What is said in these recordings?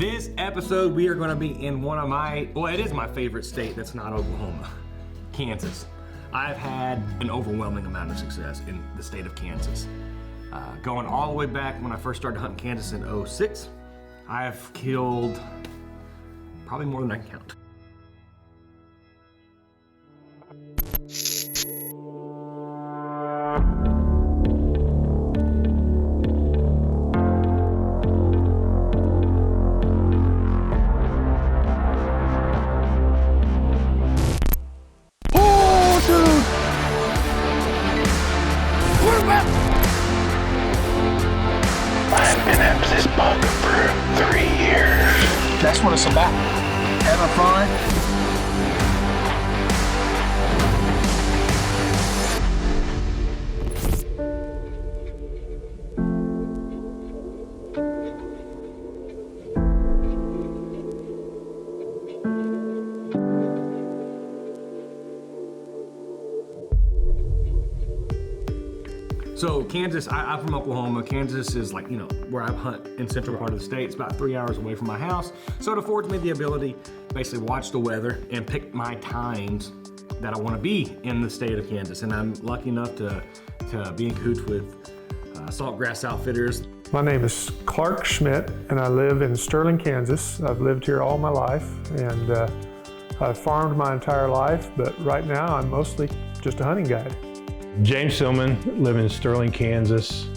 This episode, we are going to be in one of it is my favorite state that's not Oklahoma, Kansas. I've had an overwhelming amount of success in the state of Kansas. Going all the way back when I first started hunting Kansas in 2006, I've killed probably more than I can count. That's what it's about. Having fun. So Kansas, I'm from Oklahoma. Kansas is like, where I hunt in central part of the state. It's about 3 hours away from my house. So it affords me the ability to basically watch the weather and pick my times that I want to be in the state of Kansas. And I'm lucky enough to be in cahoots with Saltgrass Outfitters. My name is Clark Schmidt and I live in Sterling, Kansas. I've lived here all my life and I've farmed my entire life, but right now I'm mostly just a hunting guide. James Silman, live in Sterling, Kansas.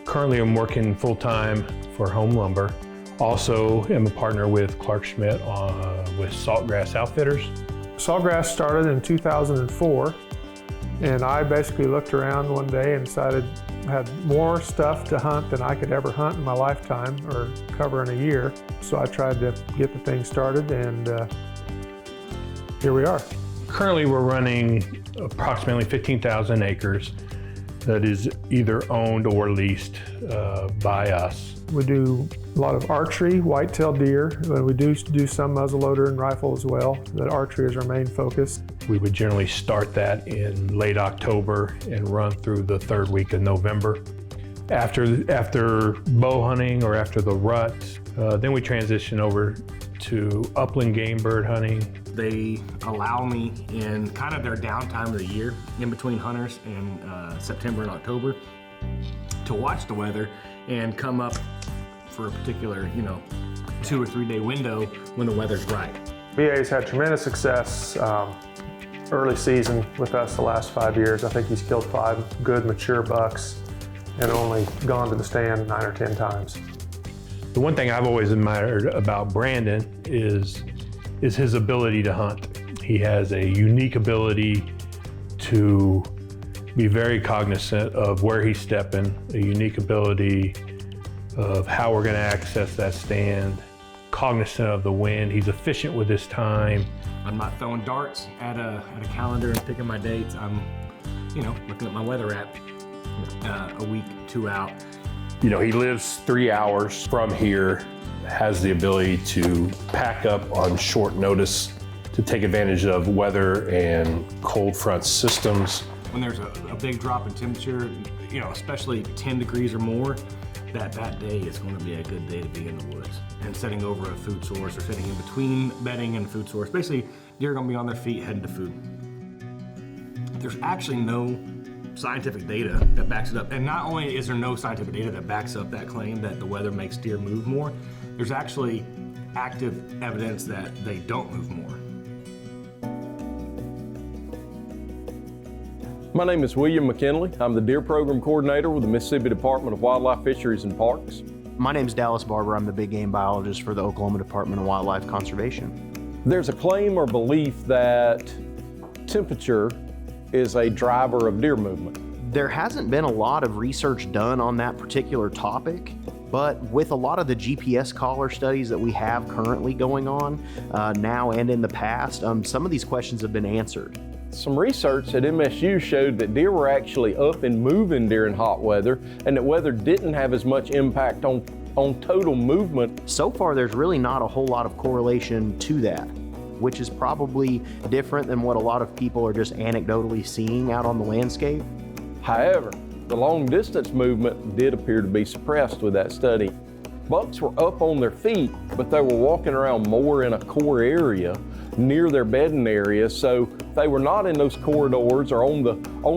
Currently I'm working full-time for Home Lumber. Also am a partner with Clark Schmidt with Saltgrass Outfitters. Saltgrass started in 2004 and I basically looked around one day and decided I had more stuff to hunt than I could ever hunt in my lifetime or cover in a year. So I tried to get the thing started and here we are. Currently we're running approximately 15,000 acres that is either owned or leased by us. We do a lot of archery, white-tailed deer, but we do some muzzleloader and rifle as well. The archery is our main focus. We would generally start that in late October and run through the third week of November. After bow hunting or after the rut, then we transition over to upland game bird hunting. They allow me in kind of their downtime of the year, in between hunters in September and October, to watch the weather and come up for a particular, 2 or 3 day window when the weather's right. BA's had tremendous success early season with us the last 5 years. I think he's killed 5 good mature bucks and only gone to the stand 9 or 10 times. The one thing I've always admired about Brandon is his ability to hunt. He has a unique ability to be very cognizant of where he's stepping, a unique ability of how we're going to access that stand, cognizant of the wind. He's efficient with his time. I'm not throwing darts at a calendar and picking my dates. I'm, looking at my weather app a week, 2 out. He lives 3 hours from here, has the ability to pack up on short notice to take advantage of weather and cold front systems. When there's a big drop in temperature, especially 10 degrees or more, that day is going to be a good day to be in the woods. And setting over a food source or sitting in between bedding and food source. Basically, deer are going to be on their feet heading to food. There's actually no scientific data that backs it up. And not only is there no scientific data that backs up that claim that the weather makes deer move more, there's actually active evidence that they don't move more. My name is William McKinley. I'm the Deer Program Coordinator with the Mississippi Department of Wildlife, Fisheries, and Parks. My name is Dallas Barber. I'm the big game biologist for the Oklahoma Department of Wildlife Conservation. There's a claim or belief that temperature is a driver of deer movement. There hasn't been a lot of research done on that particular topic, but with a lot of the GPS collar studies that we have currently going on now and in the past, some of these questions have been answered. Some research at MSU showed that deer were actually up and moving during hot weather and that weather didn't have as much impact on total movement. So far, there's really not a whole lot of correlation to that, which is probably different than what a lot of people are just anecdotally seeing out on the landscape. However, the long distance movement did appear to be suppressed with that study. Bucks were up on their feet, but they were walking around more in a core area near their bedding area, so they were not in those corridors or on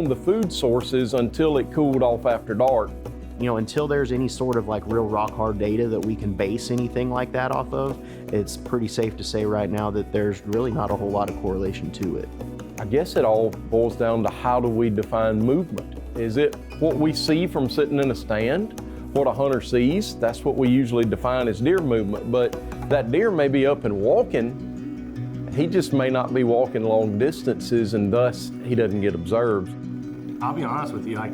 the food sources until it cooled off after dark. You know, until there's any sort of like real rock hard data that we can base anything like that off of, it's pretty safe to say right now that there's really not a whole lot of correlation to it. I guess it all boils down to how do we define movement? Is it what we see from sitting in a stand? What a hunter sees, that's what we usually define as deer movement, but that deer may be up and walking. He just may not be walking long distances, and thus he doesn't get observed. I'll be honest with you, I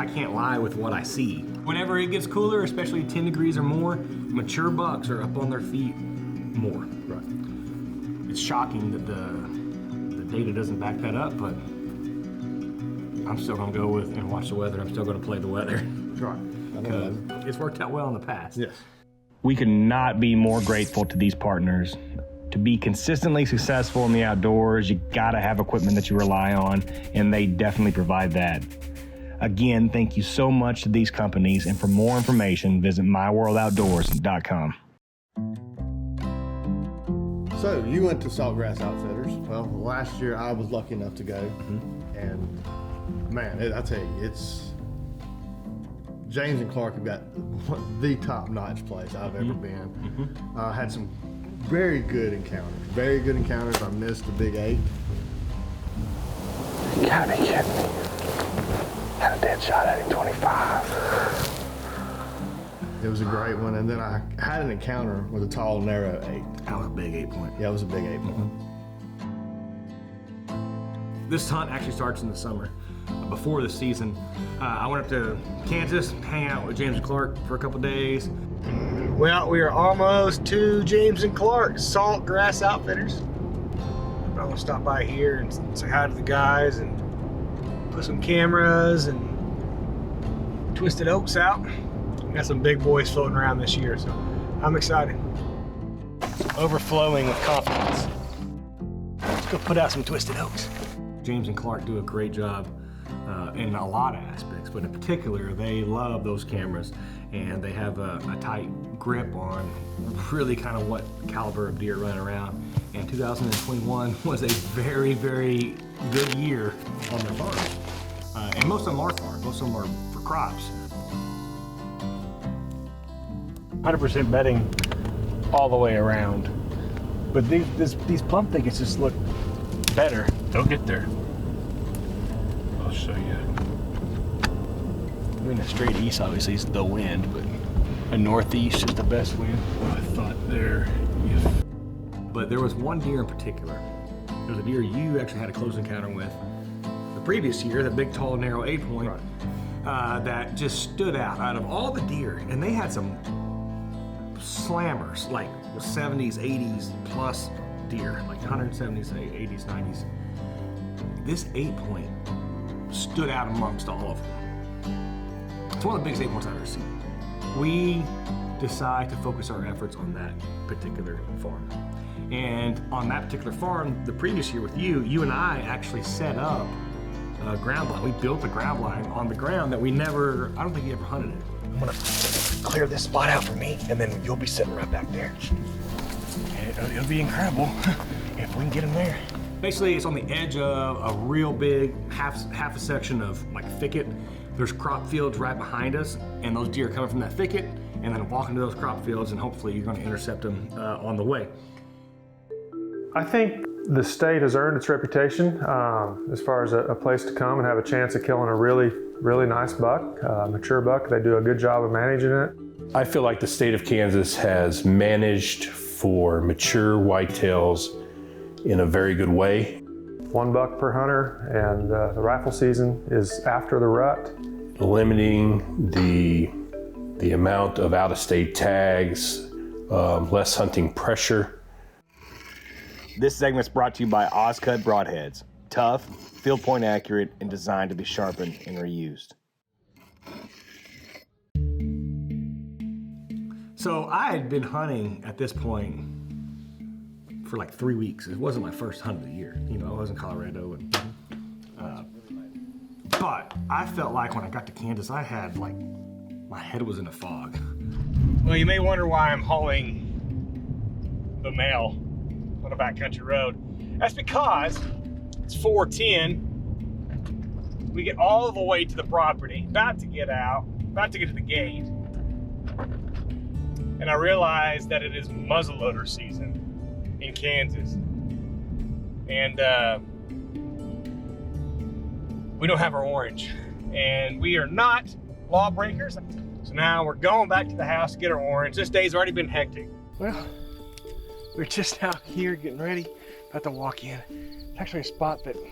can't lie with what I see. Whenever it gets cooler, especially 10 degrees or more, mature bucks are up on their feet more. Right. It's shocking that the data doesn't back that up, but I'm still gonna go with and watch the weather. I'm still gonna play the weather. Right. Because it's worked out well in the past. Yes. We could not be more grateful to these partners. To be consistently successful in the outdoors, you gotta have equipment that you rely on, and they definitely provide that. Again, thank you so much to these companies, and for more information, visit myworldoutdoors.com. So you went to Saltgrass Outfitters. Well, last year I was lucky enough to go, and man, I tell you, it's James and Clark have got the top-notch place I've ever been. Had some very good encounters. I missed the Big 8. You gotta be kidding me. Had a dead shot at him, 25. It was a great one, and then I had an encounter with a tall, narrow 8. That was a big 8-point. Yeah, it was a big 8-point. This hunt actually starts in the summer. Before the season, I went up to Kansas, hang out with James and Clark for a couple days. Well, we are almost to James and Clark, Saltgrass Outfitters. I'm gonna stop by here and say hi to the guys and put some cameras and Twisted Oaks out. We got some big boys floating around this year, so I'm excited. Overflowing with confidence. Let's go put out some Twisted Oaks. James and Clark do a great job in a lot of aspects, but in particular, they love those cameras, and they have a tight grip on really kind of what caliber of deer run around. And 2021 was a very, very good year on their farm. And most of them are farm, most of them are for crops. 100% bedding all the way around. But these plum thickets just look better. They'll get there. I'll show you. I mean, a straight east obviously is the wind, but a northeast is the best wind. I thought there. But there was one deer in particular. There was a deer you actually had a close encounter with the previous year, that big, tall, narrow 8-point, that just stood out of all the deer. And they had some slammers, like 70s, 80s plus deer, like 170s, 80s, 90s. This 8-point stood out amongst all of them. It's one of the biggest 8-points I've ever seen. We decide to focus our efforts on that particular farm. And on that particular farm, the previous year with you and I actually set up a ground line. We built a ground line on the ground that we never, I don't think you ever hunted it. I'm gonna clear this spot out for me, and then you'll be sitting right back there. It'll be incredible if we can get him there. Basically, it's on the edge of a real big half a section of like thicket. There's crop fields right behind us, and those deer are coming from that thicket, and then walking to those crop fields, and hopefully you're going to intercept them on the way. I think the state has earned its reputation as far as a place to come and have a chance of killing a really, really nice buck, mature buck. They do a good job of managing it. I feel like the state of Kansas has managed for mature whitetails in a very good way. 1 buck per hunter, and the rifle season is after the rut. Limiting the amount of out-of-state tags, less hunting pressure. This segment's brought to you by Ozcut Broadheads. Tough, field point accurate, and designed to be sharpened and reused. So I had been hunting at this point for like 3 weeks. It wasn't my first hunt of the year. You know, I was in Colorado. But I felt like when I got to Kansas, I had like, my head was in a fog. Well, you may wonder why I'm hauling the mail on a backcountry road. That's because it's 4:10. We get all the way to the property, about to get out, about to get to the gate. And I realize that it is muzzleloader season in Kansas. And we don't have our orange. And we are not lawbreakers. So now we're going back to the house to get our orange. This day's already been hectic. Well, we're just out here getting ready, about to walk in. It's actually a spot that we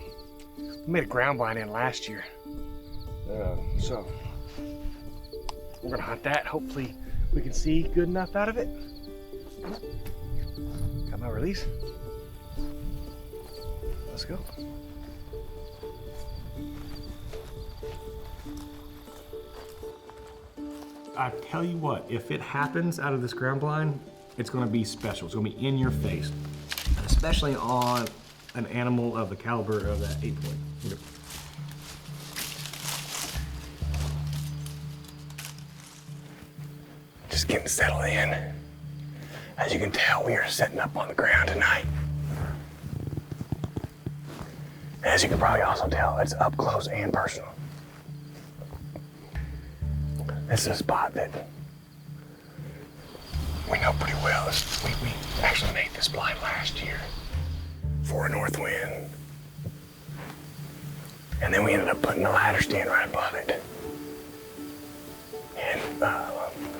made a ground blind in last year. So we're gonna hunt that. Hopefully we can see good enough out of it. Got my release. Let's go. I tell you what, if it happens out of this ground blind, it's gonna be special. It's gonna be in your face, especially on an animal of the caliber of that 8-point. Okay. Just getting settled in. As you can tell, we are setting up on the ground tonight. As you can probably also tell, it's up close and personal. This is a spot that we know pretty well. We actually made this blind last year for a north wind. And then we ended up putting a ladder stand right above it. And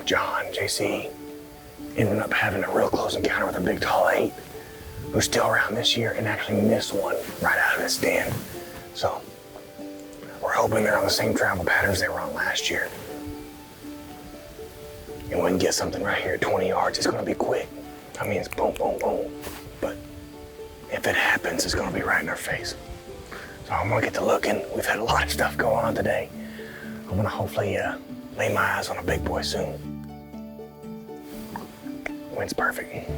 John, JC, ended up having a real close encounter with a big tall 8 who's still around this year and actually missed one right out of his stand. So we're hoping they're on the same travel patterns they were on last year. And we can get something right here at 20 yards. It's gonna be quick. I mean, it's boom, boom, boom. But if it happens, it's gonna be right in our face. So I'm gonna get to looking. We've had a lot of stuff going on today. I'm gonna hopefully lay my eyes on a big boy soon. Wind's perfect.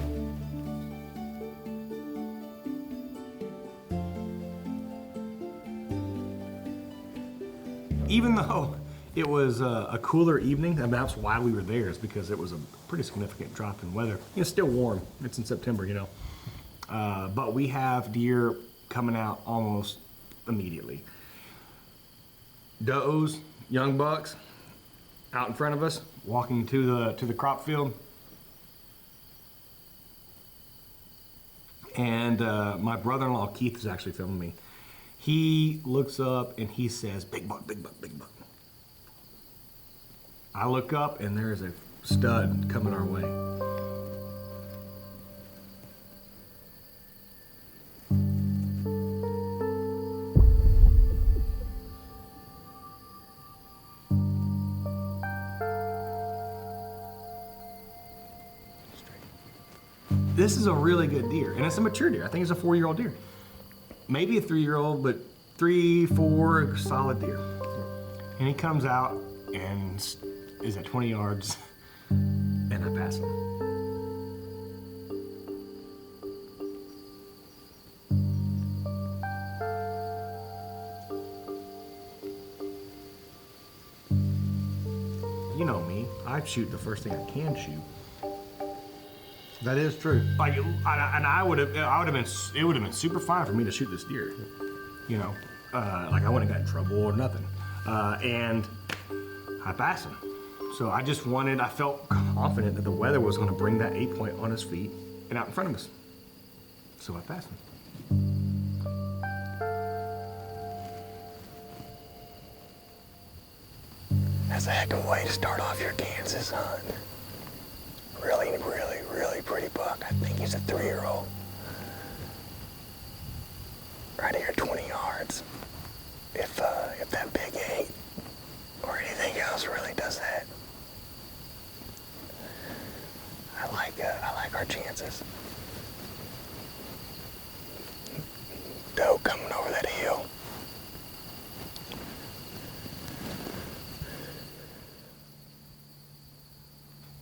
Even though it was a cooler evening, and that's why we were there, is because it was a pretty significant drop in weather. It's still warm. It's in September, you know. But we have deer coming out almost immediately. Does, young bucks, out in front of us, walking to the crop field. And my brother-in-law, Keith, is actually filming me. He looks up and he says, "Big buck, big buck, big buck." I look up and there's a stud coming our way. This is a really good deer, and it's a mature deer. I think it's a 4-year-old deer. Maybe a 3-year-old, but 3, 4, solid deer. And he comes out and is at 20 yards, and I pass him. You know me, I shoot the first thing I can shoot. That is true. Like, it would have been super fine for me to shoot this deer. You know, like I wouldn't have got in trouble or nothing. And I passed him. So I felt confident that the weather was going to bring that 8-point on his feet and out in front of us. So I passed him. That's a heck of a way to start off your Kansas hunt. Really, really, really pretty buck. I think he's a 3-year-old. Right here, 20 yards. If that big 8 or anything else really does that, I like our chances. Doe coming over that hill.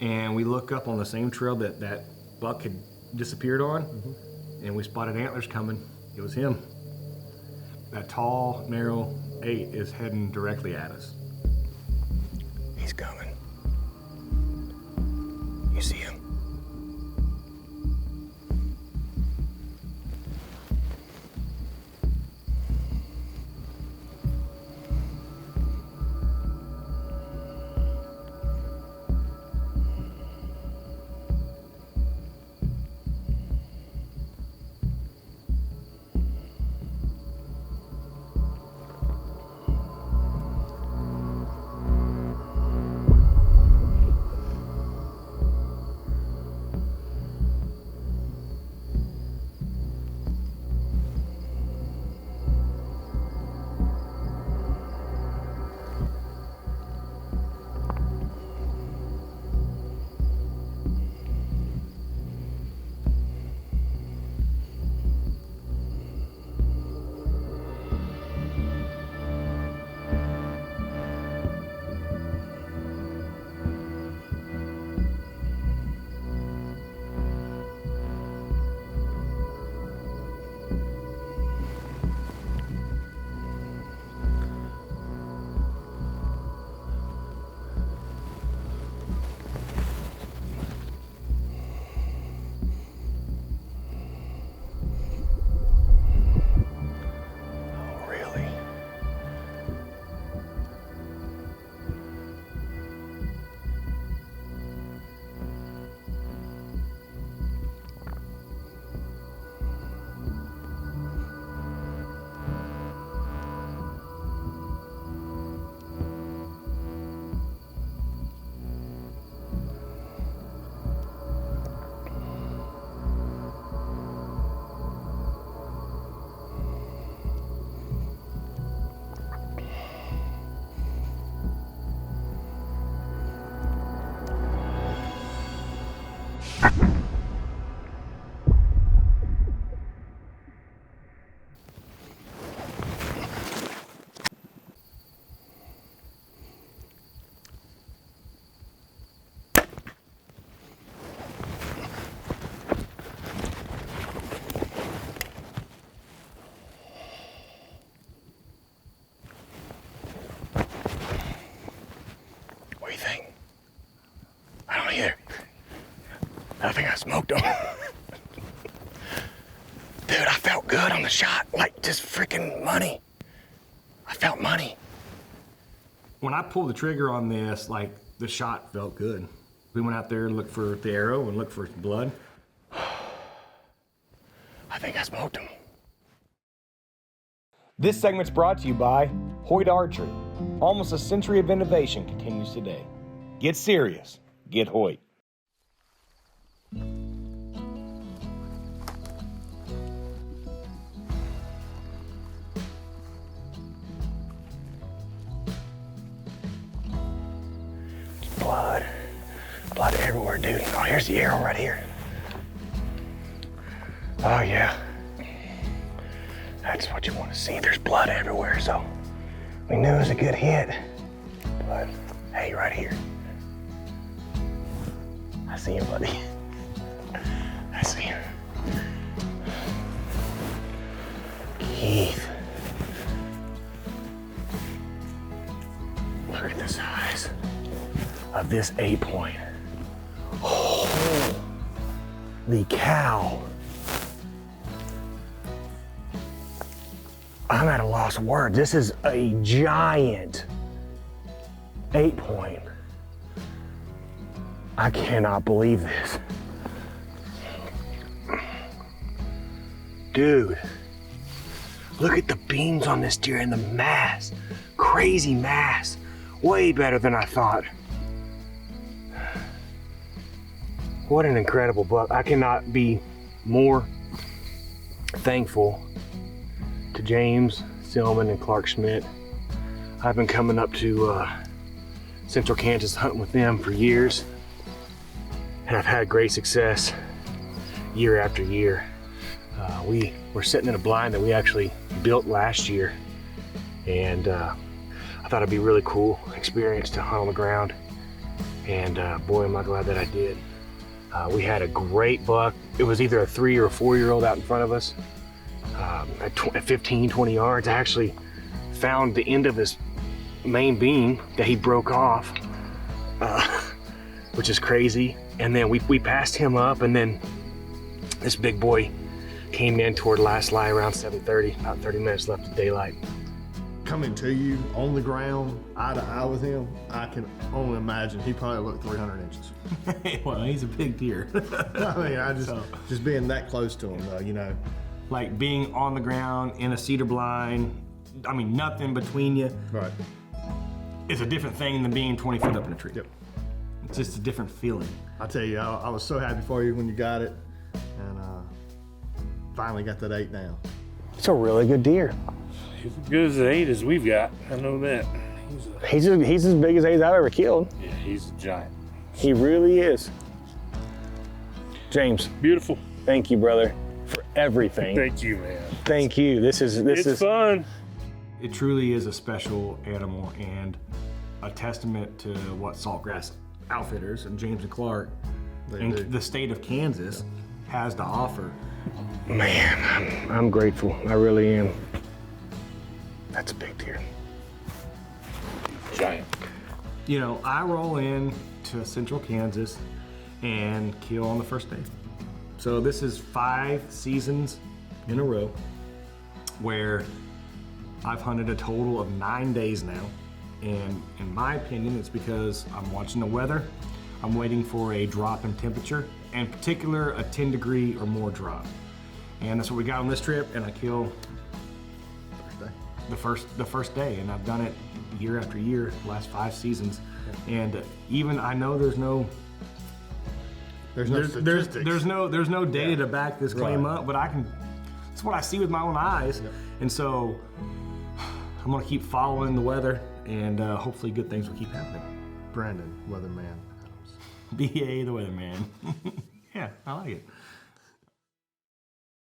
And we look up on the same trail that buck had disappeared on, and we spotted antlers coming. It was him. That tall, narrow 8 is heading directly at us. He's coming. You see him? What do you think? I don't either. I think I smoked him. Dude, I felt good on the shot. Like, just freaking money. I felt money. When I pulled the trigger on this, like, the shot felt good. We went out there and looked for the arrow and looked for blood. I think I smoked him. This segment's brought to you by Hoyt Archery. Almost a century of innovation continues today. Get serious. Get Hoyt. Blood. Blood everywhere, dude. Oh, here's the arrow right here. Oh, yeah. That's what you want to see. There's blood everywhere, so we knew it was a good hit. But, hey, right here. I see him, buddy. I see him. Keith. Look at the size of this 8-point. Holy cow. I'm at a loss of words. This is a giant 8-point. I cannot believe this. Dude, look at the beams on this deer and the mass. Crazy mass. Way better than I thought. What an incredible buck. I cannot be more thankful to James Stillman and Clark Schmidt. I've been coming up to Central Kansas hunting with them for years, and I've had great success year after year. We were sitting in a blind that we actually built last year, and I thought it'd be a really cool experience to hunt on the ground, and boy, am I glad that I did. We had a great buck. It was either a 3 or a 4-year-old out in front of us. At 15, 20 yards, I actually found the end of his main beam that he broke off, which is crazy. And then we passed him up, and then this big boy came in toward last lie around 7:30, about 30 minutes left of daylight. Coming to you on the ground, eye to eye with him, I can only imagine he probably looked 300 inches. Well, he's a big deer. I mean, just being that close to him, though, you know. Like being on the ground in a cedar blind, I mean, nothing between you. Right. It's a different thing than being 20 feet up in a tree. Yep. It's just a different feeling. I tell you, I was so happy for you when you got it, and finally got that 8 down. It's a really good deer. He's as good as the 8 as we've got. I know that. He's as big as 8 I've ever killed. Yeah, he's a giant. He really is. James, Beautiful. thank you, brother, for everything. Thank you, man. Thank you. This is fun. It truly is a special animal and a testament to what Saltgrass Outfitters and James and Clark and do. the state of Kansas has to offer. Man, I'm grateful. I really am. That's a big deer. Giant. You know, I roll in to central Kansas and kill on the first day. So this is 5 seasons in a row where I've hunted a total of 9 days now. And in my opinion, it's because I'm watching the weather. I'm waiting for a drop in temperature, and in particular, a 10 degree or more drop. And that's what we got on this trip, and I kill the first day, and I've done it year after year, the last 5 seasons. And even I know there's no data to back this claim up, but it's what I see with my own eyes. And so I'm gonna keep following the weather, and hopefully good things will keep happening. Brandon, weatherman. BA the weatherman. Yeah, I like it.